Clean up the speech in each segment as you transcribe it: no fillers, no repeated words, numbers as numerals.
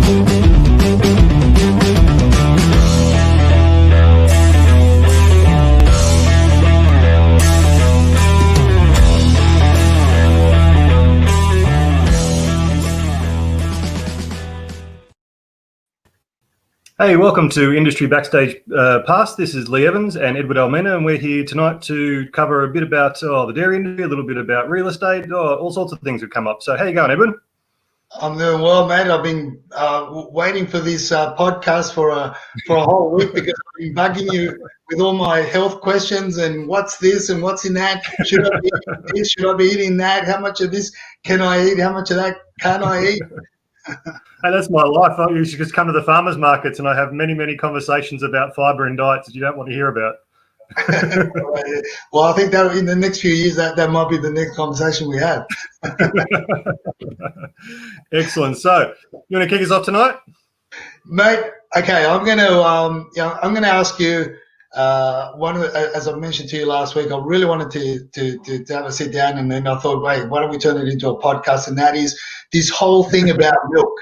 Hey, welcome to Industry Backstage Pass. This is Lee Evans and Edwin Almena, and we're here tonight to cover a bit about the dairy industry, a little bit about real estate, all sorts of things have come up. So how you going, Edwin? I'm doing well, mate. I've been waiting for this podcast for a whole week because I've been bugging you with all my health questions and what's this and what's in that. Should I be eating this? Should I be eating that? How much of this can I eat? How much of that can I eat? Hey, that's my life. You should just come to the farmers markets and I have many, many conversations about fibre and diets that you don't want to hear about. Well, I think that in the next few years, that might be the next conversation we have. Excellent. So, you want to kick us off tonight, mate? Okay, I'm going to ask you. As I mentioned to you last week, I really wanted to have a sit down, and then I thought, wait, why don't we turn it into a podcast? And that is this whole thing about milk.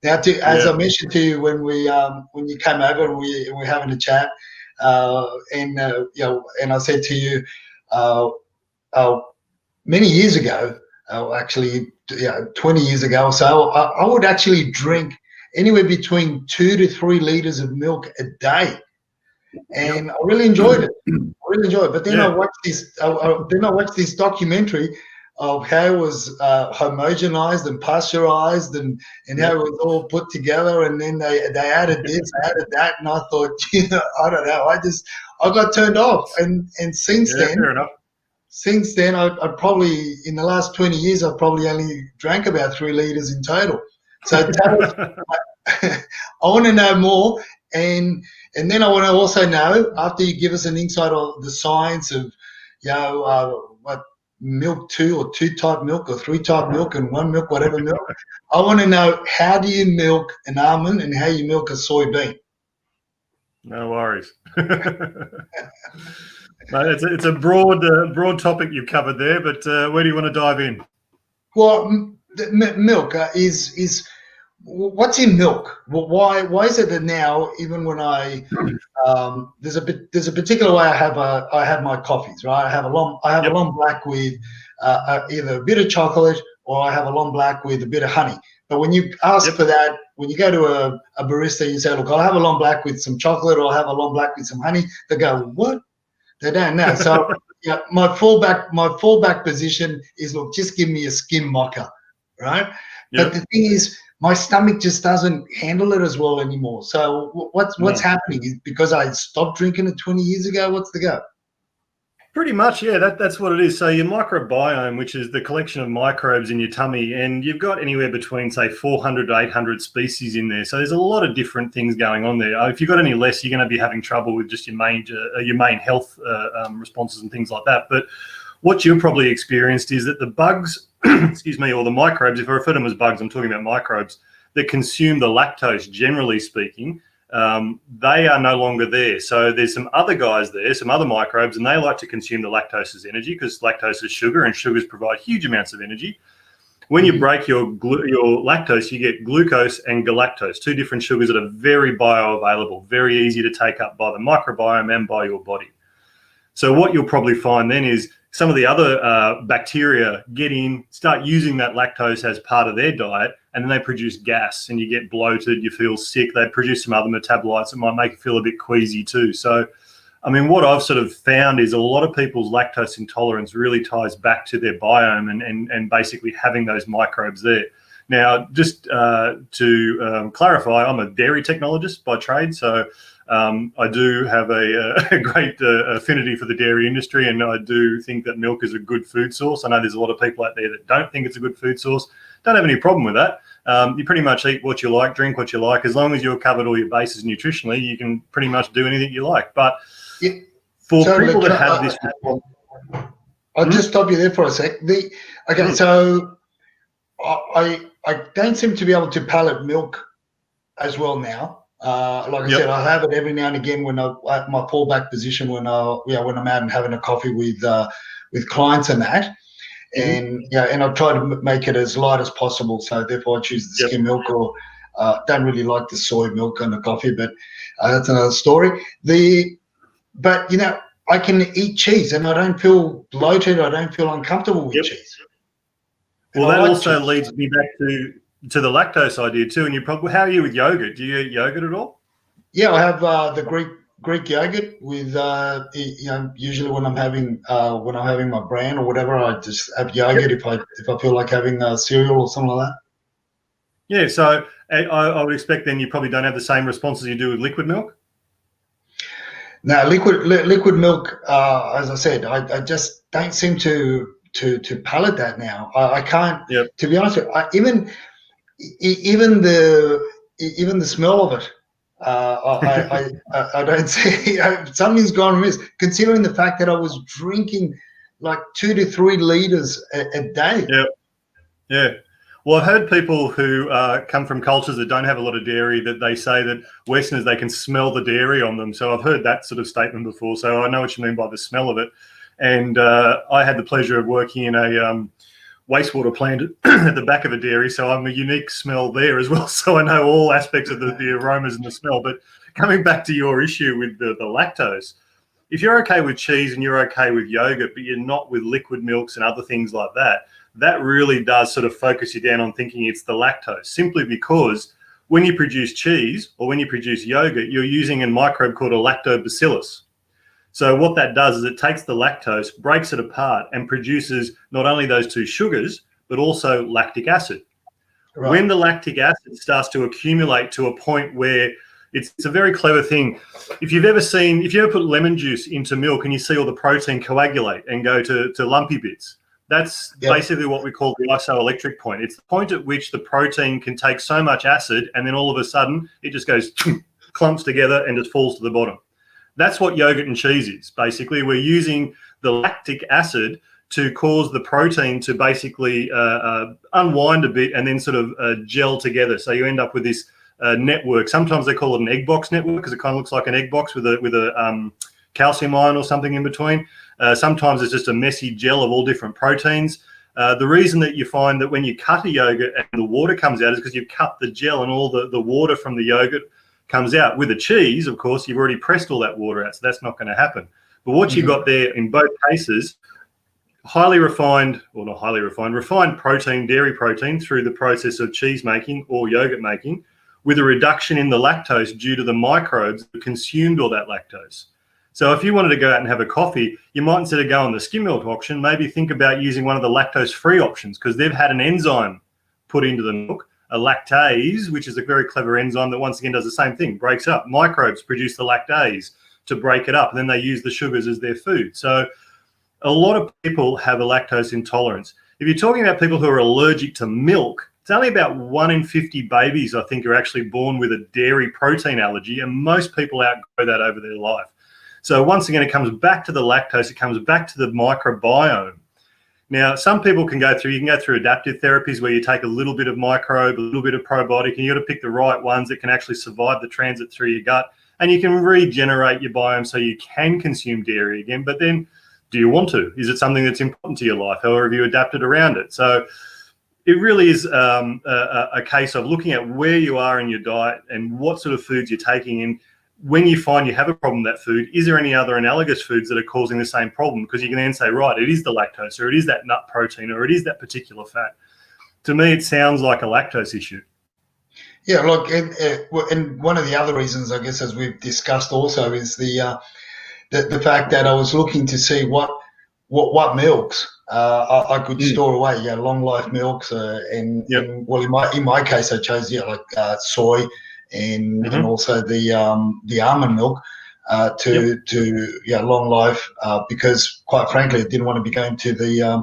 Now, as I mentioned to you when you came over and we're having a chat, and I said to you many years ago, actually 20 years ago or so, I would actually drink anywhere between 2 to 3 liters of milk a day. And I really enjoyed it. But then I watched this documentary of how it was homogenized and pasteurized and how it was all put together. And then they added this, added that, and I thought, I don't know. I got turned off. And since then, I probably in the last 20 years, I probably only drank about 3 liters in total. So tell us, I want to know more. And then I want to also know, after you give us an insight on the science of, what milk 2 or 2 type milk or 3 type milk and 1 milk, whatever milk, I want to know, how do you milk an almond and how you milk a soybean? No worries. Mate, it's a broad topic you've covered there, but where do you want to dive in? Well, milk is what's in milk? Why is it that now, even when I there's a particular way I have my coffees, right? I have a long black with either a bit of chocolate or I have a long black with a bit of honey. But when you ask for that, when you go to a barista, you say, look, I'll have a long black with some chocolate or I'll have a long black with some honey. They go, what? They don't know. So my fallback position is, look, just give me a skim mocha, right? But the thing is, my stomach just doesn't handle it as well anymore. So what's happening? Is because I stopped drinking it 20 years ago? What's the go? Pretty much, yeah, that's what it is. So your microbiome, which is the collection of microbes in your tummy, and you've got anywhere between, say, 400 to 800 species in there. So there's a lot of different things going on there. If you've got any less, you're going to be having trouble with just your main health responses and things like that. But what you've probably experienced is that the bugs, excuse me, or the microbes, if I refer to them as bugs, I'm talking about microbes, that consume the lactose, generally speaking, they are no longer there. So there's some other guys there, some other microbes, and they like to consume the lactose as energy because lactose is sugar and sugars provide huge amounts of energy. When you break your lactose, you get glucose and galactose, 2 different sugars that are very bioavailable, very easy to take up by the microbiome and by your body. So what you'll probably find then is some of the other bacteria start using that lactose as part of their diet, and then they produce gas and you get bloated, you feel sick. They produce some other metabolites that might make you feel a bit queasy too. So, I mean, what I've sort of found is a lot of people's lactose intolerance really ties back to their biome and basically having those microbes there. Now, just to clarify, I'm a dairy technologist by trade, so I do have a great affinity for the dairy industry, and I do think that milk is a good food source. I know there's a lot of people out there that don't think it's a good food source. Don't have any problem with that. You pretty much eat what you like, drink what you like. As long as you've covered all your bases nutritionally, you can pretty much do anything you like. But for people that have this... I'll just stop you there for a sec. So I don't seem to be able to palate milk as well now. Like I said, I have it every now and again when my fallback position when I'm out and having a coffee with clients and that, and I try to make it as light as possible. So therefore, I choose the skim milk or Don't really like the soy milk on the coffee, but that's another story. But I can eat cheese and I don't feel bloated. I don't feel uncomfortable with cheese. Well, that also leads me back to the lactose idea too. And how are you with yogurt? Do you eat yogurt at all? Yeah, I have the Greek yogurt with usually when I'm having my bran or whatever, I just have yogurt if I feel like having cereal or something like that. Yeah, so I would expect then you probably don't have the same response as you do with liquid milk. Now, liquid milk, as I said, I just don't seem to palate that now. I can't. Yep. To be honest with you, even the smell of it, I don't see. Something's gone amiss. Considering the fact that I was drinking like 2 to 3 liters a day. Yeah, yeah. Well, I've heard people who come from cultures that don't have a lot of dairy that they say that Westerners, they can smell the dairy on them. So I've heard that sort of statement before. So I know what you mean by the smell of it. And I had the pleasure of working in a wastewater plant at the back of a dairy. So I'm a unique smell there as well. So I know all aspects of the aromas and the smell. But coming back to your issue with the lactose, if you're okay with cheese and you're okay with yogurt, but you're not with liquid milks and other things like that, that really does sort of focus you down on thinking it's the lactose, simply because when you produce cheese or when you produce yogurt, you're using a microbe called a lactobacillus. So what that does is it takes the lactose, breaks it apart, and produces not only those 2 sugars, but also lactic acid. Right. When the lactic acid starts to accumulate to a point where it's a very clever thing. If you ever put lemon juice into milk and you see all the protein coagulate and go to lumpy bits, that's basically what we call the isoelectric point. It's the point at which the protein can take so much acid and then all of a sudden it just goes clumps together and just falls to the bottom. That's what yogurt and cheese is. Basically, we're using the lactic acid to cause the protein to basically unwind a bit and then sort of gel together. So you end up with this network. Sometimes they call it an egg box network because it kind of looks like an egg box with a calcium ion or something in between. Sometimes it's just a messy gel of all different proteins. The reason that you find that when you cut a yogurt and the water comes out is because you've cut the gel and all the water from the yogurt comes out. With a cheese, of course, you've already pressed all that water out, so that's not going to happen. But what you got there in both cases, refined protein, dairy protein, through the process of cheese making or yogurt making, with a reduction in the lactose due to the microbes that consumed all that lactose. So if you wanted to go out and have a coffee, you might, instead of going on the skim milk option, maybe think about using one of the lactose-free options, because they've had an enzyme put into the milk, a lactase, which is a very clever enzyme that once again does the same thing, breaks up. Microbes produce the lactase to break it up, and then they use the sugars as their food. So a lot of people have a lactose intolerance. If you're talking about people who are allergic to milk, it's only about 1 in 50 babies, I think, are actually born with a dairy protein allergy, and most people outgrow that over their life. So once again, it comes back to the lactose, it comes back to the microbiome. Now, some people you can go through adaptive therapies where you take a little bit of microbe, a little bit of probiotic, and you got to pick the right ones that can actually survive the transit through your gut, and you can regenerate your biome so you can consume dairy again. But then, do you want to? Is it something that's important to your life? How have you adapted around it? So it really is a case of looking at where you are in your diet and what sort of foods you're taking in. When you find you have a problem with that food, is there any other analogous foods that are causing the same problem? Because you can then say, right, it is the lactose, or it is that nut protein, or it is that particular fat. To me, it sounds like a lactose issue. Yeah, look, and one of the other reasons, I guess, as we've discussed also, is the fact that I was looking to see what milks I could store away. Yeah, long life milks, and in my case, I chose soy. And also the almond milk to long life, because quite frankly I didn't want to be going to the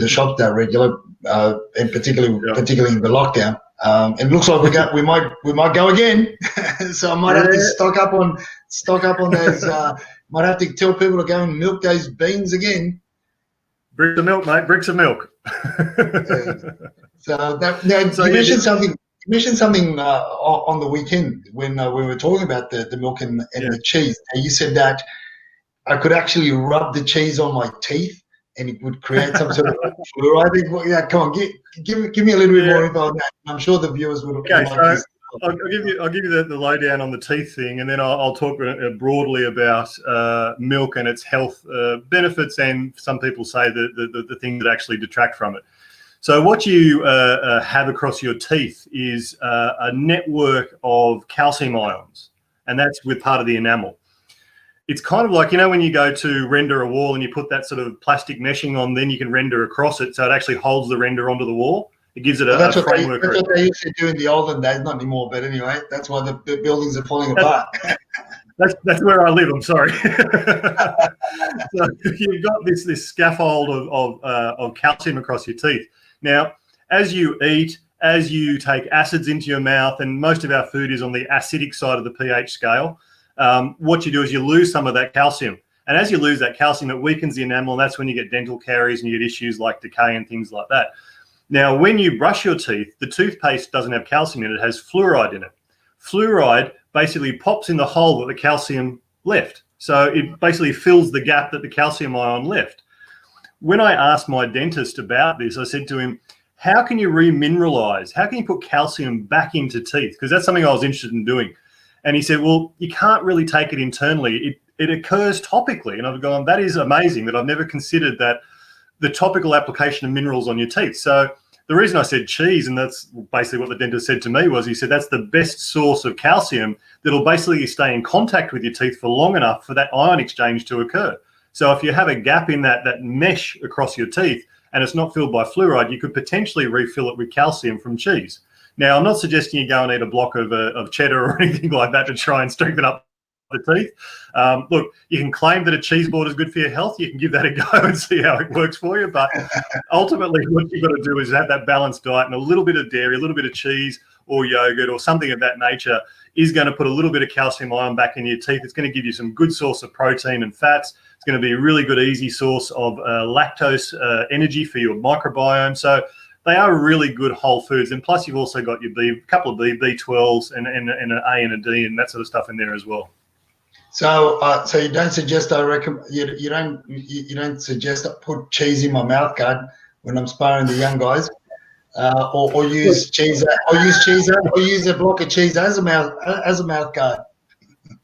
shop that regular, and particularly in the lockdown. It looks like we might go again. So I might have to stock up on those. Might have to tell people to go and milk those beans again. Bricks of milk, mate. Bricks of milk. So you mentioned something. You mentioned something on the weekend when we were talking about the milk and the cheese. And you said that I could actually rub the cheese on my teeth and it would create some sort of fluoride. Well, yeah, come on, give me a little bit more info on that. I'm sure the viewers would like this. I'll give you the lowdown on the teeth thing, and then I'll talk broadly about milk and its health benefits, and some people say the things that actually detract from it. So what you have across your teeth is a network of calcium ions, and that's with part of the enamel. It's kind of like, you know, when you go to render a wall and you put that sort of plastic meshing on, then you can render across it, so it actually holds the render onto the wall. It gives it a framework. That's what they used to do in the olden days, not anymore, but anyway, that's why the buildings are falling apart. That's where I live. I'm sorry. So you've got this scaffold of calcium across your teeth. Now, as you eat, as you take acids into your mouth, and most of our food is on the acidic side of the pH scale, what you do is you lose some of that calcium. And as you lose that calcium, it weakens the enamel, and that's when you get dental caries and you get issues like decay and things like that. Now, when you brush your teeth, the toothpaste doesn't have calcium in it, it has fluoride in it. Fluoride basically pops in the hole that the calcium left. So it basically fills the gap that the calcium ion left. When I asked my dentist about this, I said to him, how can you remineralize? How can you put calcium back into teeth? Because that's something I was interested in doing. And he said, well, you can't really take it internally. It occurs topically. And I've gone, that is amazing that I've never considered that the topical application of minerals on your teeth. So the reason I said cheese, and that's basically what the dentist said to me, was he said that's the best source of calcium that'll basically stay in contact with your teeth for long enough for that ion exchange to occur. So if you have a gap in that mesh across your teeth and it's not filled by fluoride, you could potentially refill it with calcium from cheese. Now, I'm not suggesting you go and eat a block of cheddar or anything like that to try and strengthen up the teeth. Look, you can claim that a cheese board is good for your health. You can give that a go and see how it works for you. But ultimately, what you've got to do is have that balanced diet, and a little bit of dairy, a little bit of cheese or yogurt or something of that nature is going to put a little bit of calcium ion back in your teeth. It's going to give you some good source of protein and fats. It's going to be a really good, easy source of lactose energy for your microbiome. So they are really good whole foods. And plus, you've also got your couple of B12s and an A and a D and that sort of stuff in there as well. So, so you don't suggest you don't suggest I put cheese in my mouth guard when I'm sparring the young guys, or use cheese, or use a block of cheese as a mouth guard.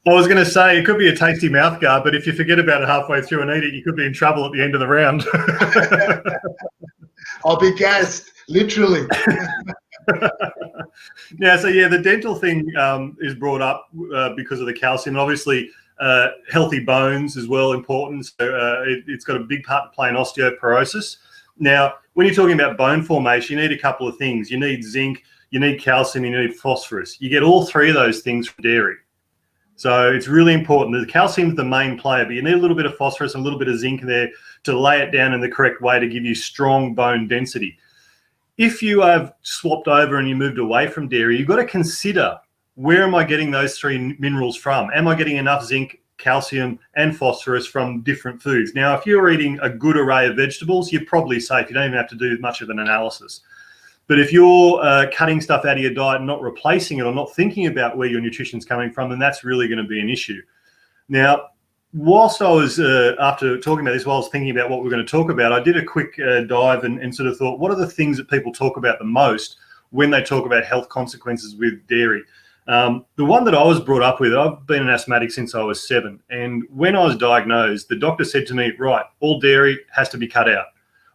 I was going to say it could be a tasty mouth guard, but if you forget about it halfway through and eat it, you could be in trouble at the end of the round. I'll be gassed, literally. Now, so yeah, the dental thing is brought up because of the calcium. Obviously, healthy bones as well important. So it's got a big part to play in osteoporosis. Now, when you're talking about bone formation, you need a couple of things. You need zinc, you need calcium, you need phosphorus. You get all three of those things from dairy. So it's really important. The calcium is the main player, but you need a little bit of phosphorus and a little bit of zinc there to lay it down in the correct way to give you strong bone density. If you have swapped over and you moved away from dairy, you've got to consider, where am I getting those three minerals from? Am I getting enough zinc, calcium, and phosphorus from different foods? Now, if you're eating a good array of vegetables, you're probably safe. You don't even have to do much of an analysis. But if you're cutting stuff out of your diet and not replacing it or not thinking about where your nutrition's coming from, then that's really going to be an issue. Now, whilst I was, after talking about this, while I was thinking about what we're going to talk about, I did a quick dive and sort of thought, what are the things that people talk about the most when they talk about health consequences with dairy? The one that I was brought up with, I've been an asthmatic since I was 7. And when I was diagnosed, the doctor said to me, right, all dairy has to be cut out,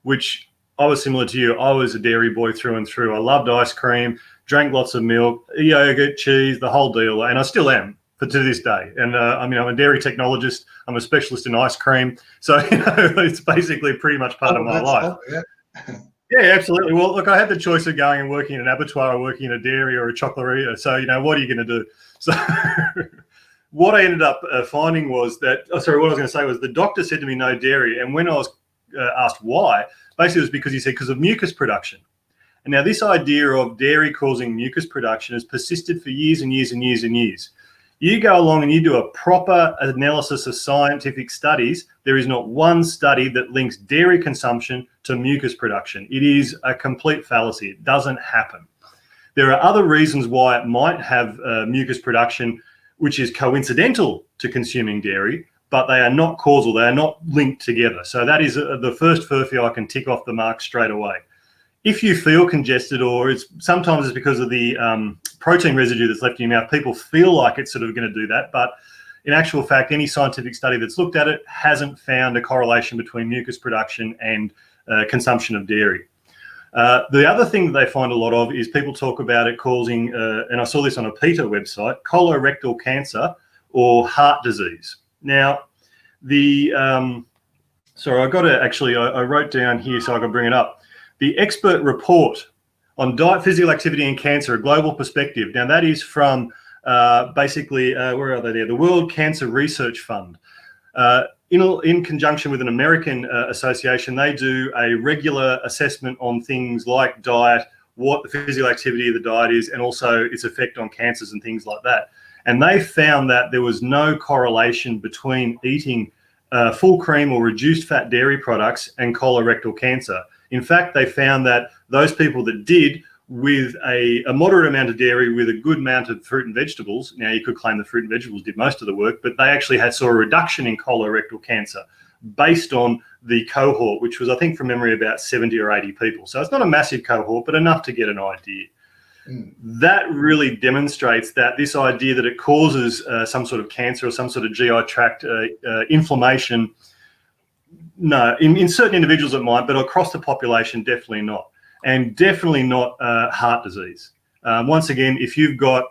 which I was similar to you. I was a dairy boy through and through. I loved ice cream, drank lots of milk, yogurt, cheese, the whole deal. And I still am to this day. And I mean, I'm a dairy technologist. I'm a specialist in ice cream. So, you know, it's basically pretty much part of my life. Yeah, absolutely. Well, look, I had the choice of going and working in an abattoir or working in a dairy or a chocolateria. So, you know, what are you going to do? So what I ended up finding was that, what I was going to say was the doctor said to me, no dairy. And when I was asked why, basically it was because he said, because of mucus production. And now this idea of dairy causing mucus production has persisted for years and years and years and years. You go along and you do a proper analysis of scientific studies, there is not one study that links dairy consumption to mucus production. It is a complete fallacy. It doesn't happen. There are other reasons why it might have mucus production, which is coincidental to consuming dairy, but they are not causal. They are not linked together. So that is the first furphy I can tick off the mark straight away. If you feel congested, or sometimes it's because of the protein residue that's left in your mouth, people feel like it's sort of going to do that, but in actual fact, any scientific study that's looked at it hasn't found a correlation between mucus production and consumption of dairy. The other thing that they find a lot of is people talk about it causing, and I saw this on a PETA website, colorectal cancer or heart disease. Now, sorry, I wrote down here so I can bring it up. The expert report on diet, physical activity and cancer, a global perspective. Now, that is from basically, where are they there? The World Cancer Research Fund. In conjunction with an American association, they do a regular assessment on things like diet, what the physical activity of the diet is, and also its effect on cancers and things like that. And they found that there was no correlation between eating full cream or reduced fat dairy products and colorectal cancer. In fact, they found that those people that did with a moderate amount of dairy with a good amount of fruit and vegetables, now you could claim the fruit and vegetables did most of the work, but they actually saw a reduction in colorectal cancer based on the cohort, which was, I think from memory, about 70 or 80 people. So it's not a massive cohort, but enough to get an idea. That really demonstrates that this idea that it causes some sort of cancer or some sort of GI tract inflammation, no, in certain individuals it might, but across the population, definitely not. And definitely not heart disease. Once again, if you've got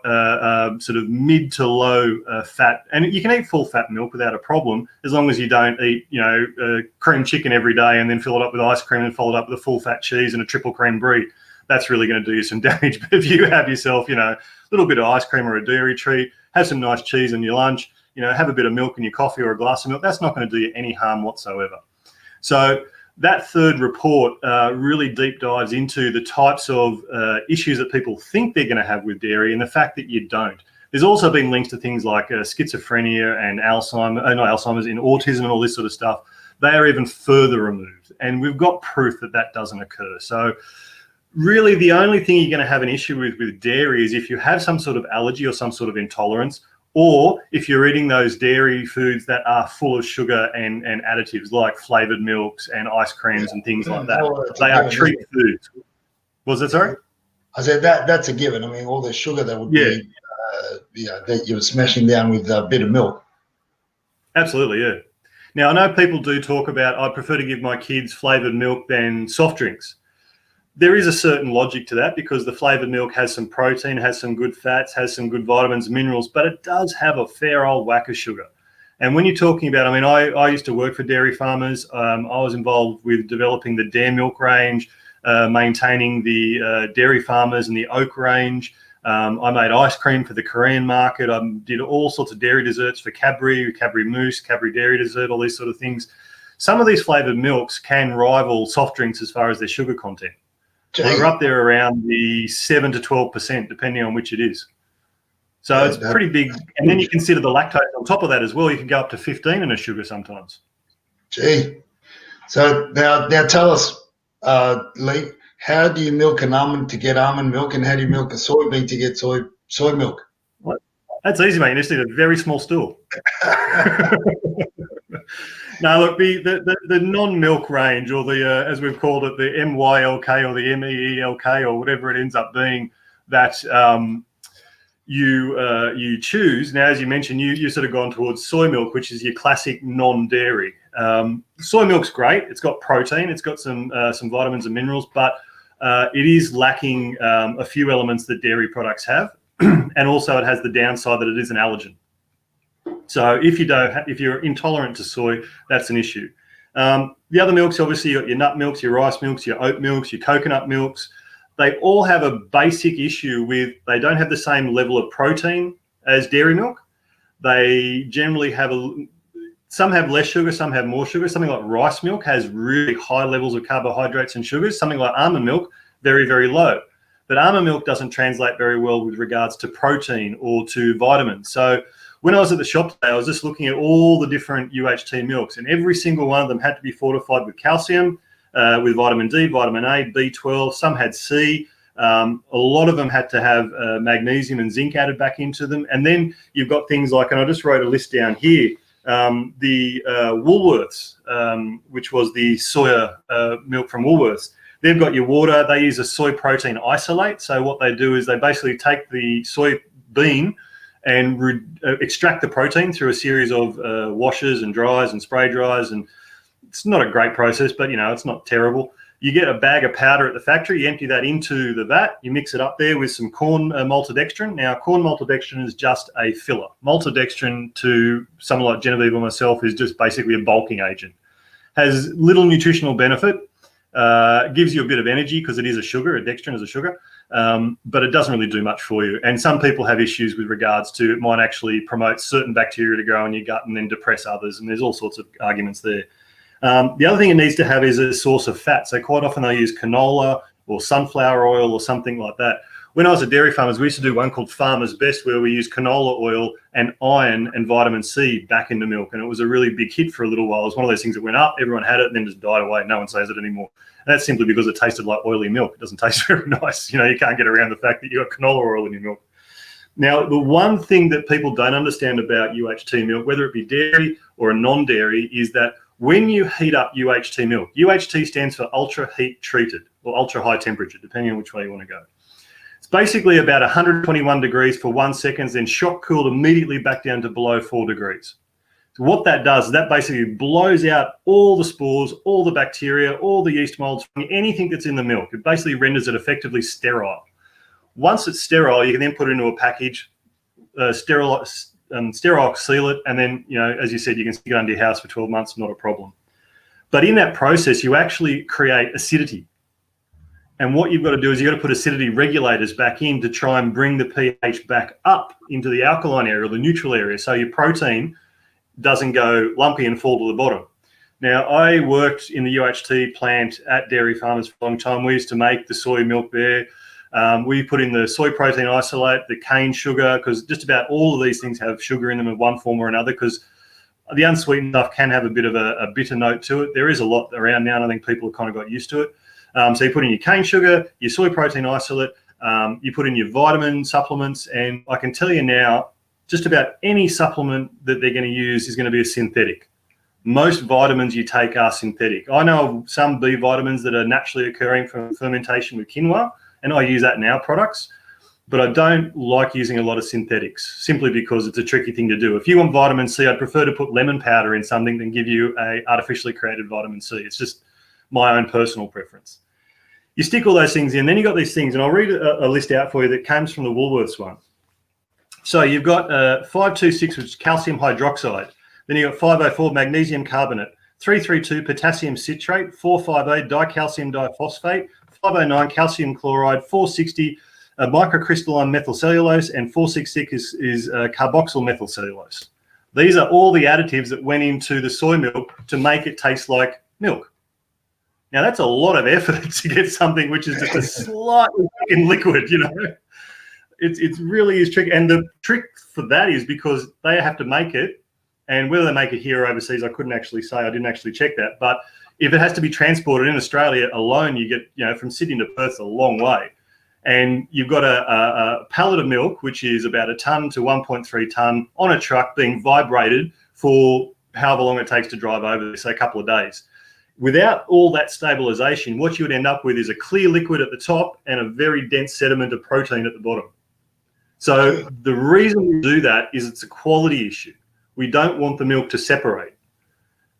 sort of mid to low fat, and you can eat full fat milk without a problem, as long as you don't eat, cream chicken every day and then fill it up with ice cream and follow it up with a full fat cheese and a triple cream brie. That's really going to do you some damage. But if you have yourself, a little bit of ice cream or a dairy treat, have some nice cheese in your lunch, have a bit of milk in your coffee or a glass of milk, that's not going to do you any harm whatsoever. So that third report really deep dives into the types of issues that people think they're going to have with dairy and the fact that you don't. There's also been links to things like schizophrenia and Alzheimer's in autism and all this sort of stuff. They are even further removed. And we've got proof that that doesn't occur. So really the only thing you're going to have an issue with dairy is if you have some sort of allergy or some sort of intolerance, or if you're eating those dairy foods that are full of sugar and additives like flavored milks and ice creams and things like that. They are treat foods. Was that, sorry? I said that's a given. I mean, all the sugar that would be, that you're smashing down with a bit of milk. Absolutely, yeah. Now, I know people do talk about, I prefer to give my kids flavored milk than soft drinks. There is a certain logic to that because the flavored milk has some protein, has some good fats, has some good vitamins and minerals, but it does have a fair old whack of sugar. And when you're talking about, I used to work for dairy farmers. I was involved with developing the Dare Milk range, maintaining the dairy farmers and the oak range. I made ice cream for the Korean market. I did all sorts of dairy desserts for Cadbury mousse, Cadbury dairy dessert, all these sort of things. Some of these flavored milks can rival soft drinks as far as their sugar content. They're up there around the 7 to 12%, depending on which it is. So it's pretty big. And then you consider the lactose on top of that as well. You can go up to 15 in a sugar sometimes. Gee. So now tell us, Lee, how do you milk an almond to get almond milk, and how do you milk a soybean to get soy milk? What? That's easy, mate. You just need a very small stool. No, look, the non-milk range, or the as we've called it, the MYLK or the MEELK or whatever it ends up being, that you choose. Now, as you mentioned, you sort of gone towards soy milk, which is your classic non-dairy. Soy milk's great. It's got protein. It's got some vitamins and minerals, but it is lacking a few elements that dairy products have, and also it has the downside that it is an allergen. So if you're intolerant to soy, that's an issue. The other milks, obviously, you got your nut milks, your rice milks, your oat milks, your coconut milks. They all have a basic issue with they don't have the same level of protein as dairy milk. They generally have some have less sugar, some have more sugar. Something like rice milk has really high levels of carbohydrates and sugars. Something like almond milk, very, very low. But almond milk doesn't translate very well with regards to protein or to vitamins. So when I was at the shop today, I was just looking at all the different UHT milks, and every single one of them had to be fortified with calcium, with vitamin D, vitamin A, B12. Some had C. A lot of them had to have magnesium and zinc added back into them. And then you've got things like, and I just wrote a list down here, The Woolworths, which was the soya milk from Woolworths, they've got your water. They use a soy protein isolate. So what they do is they basically take the soy bean and extract the protein through a series of washers and dryers and spray dryers. And it's not a great process, but, it's not terrible. You get a bag of powder at the factory, you empty that into the vat, you mix it up there with some corn maltodextrin. Now, corn maltodextrin is just a filler. Maltodextrin, to someone like Genevieve or myself, is just basically a bulking agent. Has little nutritional benefit, gives you a bit of energy because it is a sugar, dextrin is a sugar, but it doesn't really do much for you. And some people have issues with regards to it might actually promote certain bacteria to grow in your gut and then depress others, and there's all sorts of arguments there. The other thing it needs to have is a source of fat. So quite often they use canola or sunflower oil or something like that. When I was at Dairy Farmers, we used to do one called Farmer's Best, where we used canola oil and iron and vitamin C back in the milk. And it was a really big hit for a little while. It was one of those things that went up, everyone had it, and then just died away. No one says it anymore. And that's simply because it tasted like oily milk. It doesn't taste very nice. You can't get around the fact that you've got canola oil in your milk. Now, the one thing that people don't understand about UHT milk, whether it be dairy or a non-dairy, is that when you heat up UHT milk, UHT stands for ultra heat treated or ultra high temperature, depending on which way you want to go. It's basically about 121 degrees for 1 second, then shock cooled immediately back down to below 4 degrees. So what that does is that basically blows out all the spores, all the bacteria, all the yeast molds, anything that's in the milk. It basically renders it effectively sterile. Once it's sterile, you can then put it into a package, sterile, seal it, and then, as you said, you can stick it under your house for 12 months, not a problem. But in that process, you actually create acidity. And what you've got to do is you've got to put acidity regulators back in to try and bring the pH back up into the alkaline area or the neutral area, so your protein doesn't go lumpy and fall to the bottom. Now, I worked in the UHT plant at Dairy Farmers for a long time. We used to make the soy milk there. We put in the soy protein isolate, the cane sugar, because just about all of these things have sugar in them in one form or another, because the unsweetened stuff can have a bit of a bitter note to it. There is a lot around now, and I think people have kind of got used to it. So you put in your cane sugar, your soy protein isolate, you put in your vitamin supplements, and I can tell you now, just about any supplement that they're going to use is going to be a synthetic. Most vitamins you take are synthetic. I know of some B vitamins that are naturally occurring from fermentation with quinoa, and I use that in our products, but I don't like using a lot of synthetics simply because it's a tricky thing to do. If you want vitamin C, I'd prefer to put lemon powder in something than give you a artificially created vitamin C. It's just my own personal preference. You stick all those things in, then you've got these things, and I'll read a list out for you that comes from the Woolworths one. So you've got 526, which is calcium hydroxide. Then you've got 504, magnesium carbonate, 332, potassium citrate, 458, dicalcium diphosphate, 509, calcium chloride, 460, microcrystalline methylcellulose, and 466 is carboxyl methylcellulose. These are all the additives that went into the soy milk to make it taste like milk. Now, that's a lot of effort to get something which is just a slightly liquid, It really is tricky. And the trick for that is because they have to make it, and whether they make it here or overseas, I couldn't actually say. I didn't actually check that. But if it has to be transported in Australia alone, you get, from Sydney to Perth, a long way. And you've got a pallet of milk, which is about 1 tonne to 1.3 tonne on a truck being vibrated for however long it takes to drive over there, say a couple of days. Without all that stabilization, what you would end up with is a clear liquid at the top and a very dense sediment of protein at the bottom. So the reason we do that is it's a quality issue. We don't want the milk to separate.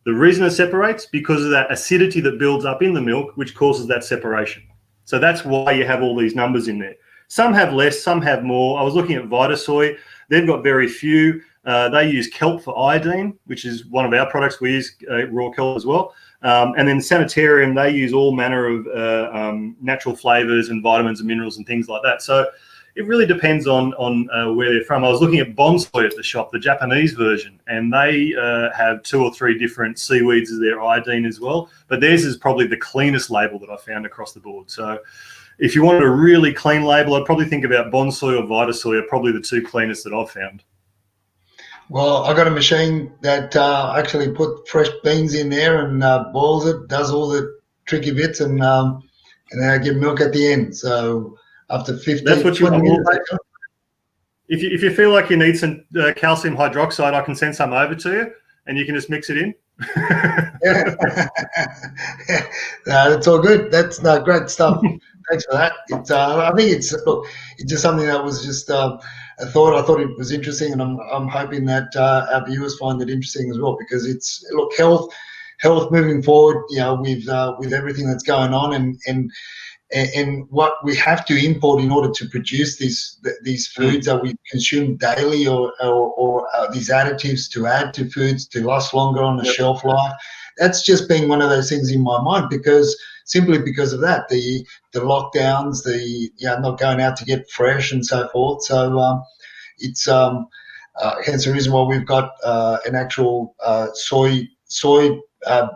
The reason it separates because of that acidity that builds up in the milk, which causes that separation. So that's why you have all these numbers in there. Some have less, some have more. I was looking at Vitasoy. They've got very few. They use kelp for iodine, which is one of our products. We use raw kelp as well. And then Sanitarium, they use all manner of natural flavors and vitamins and minerals and things like that. So it really depends on where they're from. I was looking at Bonsoy at the shop, the Japanese version, and they have 2 or 3 different seaweeds as their iodine as well. But theirs is probably the cleanest label that I found across the board. So if you wanted a really clean label, I'd probably think about Bonsoy or Vitasoy are probably the 2 cleanest that I've found. Well, I got a machine that actually put fresh beans in there and boils it, does all the tricky bits, and then I give milk at the end. So after 15, that's what you 20 want. minutes. If you feel like you need some calcium hydroxide, I can send some over to you, and you can just mix it in. Yeah. No, it's all good. That's great stuff. Thanks for that. I think it's just something that was just a thought. I thought it was interesting, and I'm hoping that our viewers find it interesting as well, because it's health moving forward. With everything that's going on, and what we have to import in order to produce these foods that we consume daily, or these additives to add to foods to last longer on the shelf life. That's just been one of those things in my mind, simply because of that, the lockdowns, not going out to get fresh and so forth. So it's hence the reason why we've got an actual soy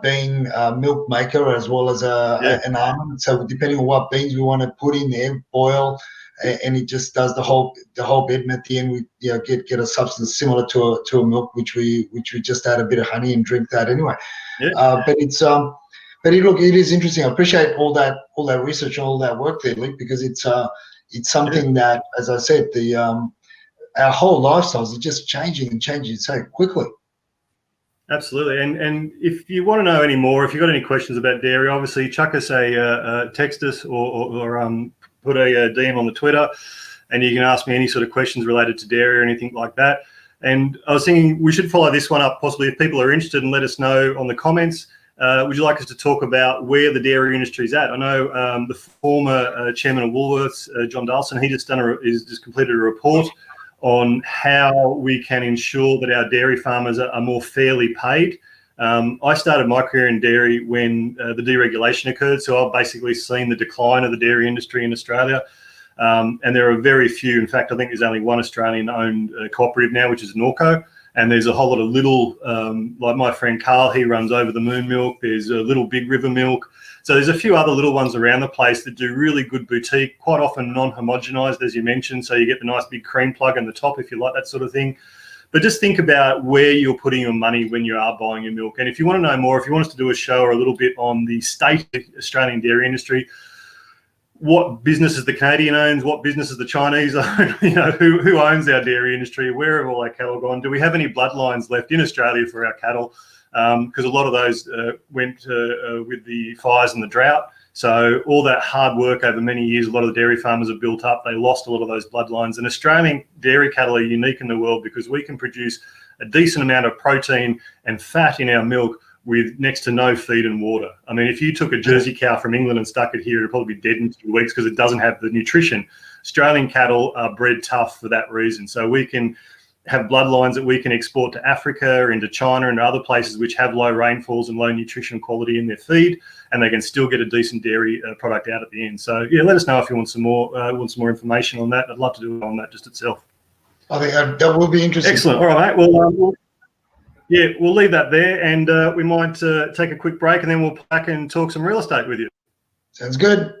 bean milk maker, as well as an almond. So depending on what beans we want to put in there, boil, and it just does the whole bit. And at the end, we get a substance similar to a milk, which we just add a bit of honey and drink that anyway. But it is interesting. I appreciate all that research, all that work there, Luke, because it's something that, as I said, our whole lifestyles are just changing so quickly. Absolutely. And if you want to know any more, if you've got any questions about dairy, obviously chuck us text us or put a DM on the Twitter, and you can ask me any sort of questions related to dairy or anything like that. And I was thinking we should follow this one up, possibly, if people are interested, and let us know on the comments. Would you like us to talk about where the dairy industry is at? I know the former chairman of Woolworths, John Dalston, he just completed a report on how we can ensure that our dairy farmers are more fairly paid. I started my career in dairy when the deregulation occurred, so I've basically seen the decline of the dairy industry in Australia. And there are very few. In fact, I think there's only one Australian-owned cooperative now, which is Norco. And there's a whole lot of little, like my friend Carl, he runs Over the Moon Milk. There's a little Big River Milk. So there's a few other little ones around the place that do really good boutique, quite often non-homogenized, as you mentioned. So you get the nice big cream plug in the top if you like that sort of thing. But just think about where you're putting your money when you are buying your milk. And if you want to know more, if you want us to do a show or a little bit on the state of the Australian dairy industry, what businesses the Canadian owns, what businesses the Chinese own, who owns our dairy industry, where have all our cattle gone? Do we have any bloodlines left in Australia for our cattle? Because a lot of those went with the fires and the drought. So all that hard work over many years, a lot of the dairy farmers have built up. They lost a lot of those bloodlines. And Australian dairy cattle are unique in the world because we can produce a decent amount of protein and fat in our milk with next to no feed and water. I mean, if you took a Jersey cow from England and stuck it here, it'd probably be dead in 2 weeks because it doesn't have the nutrition. Australian cattle are bred tough for that reason. So we can have bloodlines that we can export to Africa, into China, and other places which have low rainfalls and low nutrition quality in their feed, and they can still get a decent dairy product out at the end. So yeah, let us know if you want some more information on that. I'd love to do it on that just itself. I think that will be interesting. Excellent. All right, mate. Well, we'll leave that there, and we might take a quick break, and then we'll back and talk some real estate with you. Sounds good.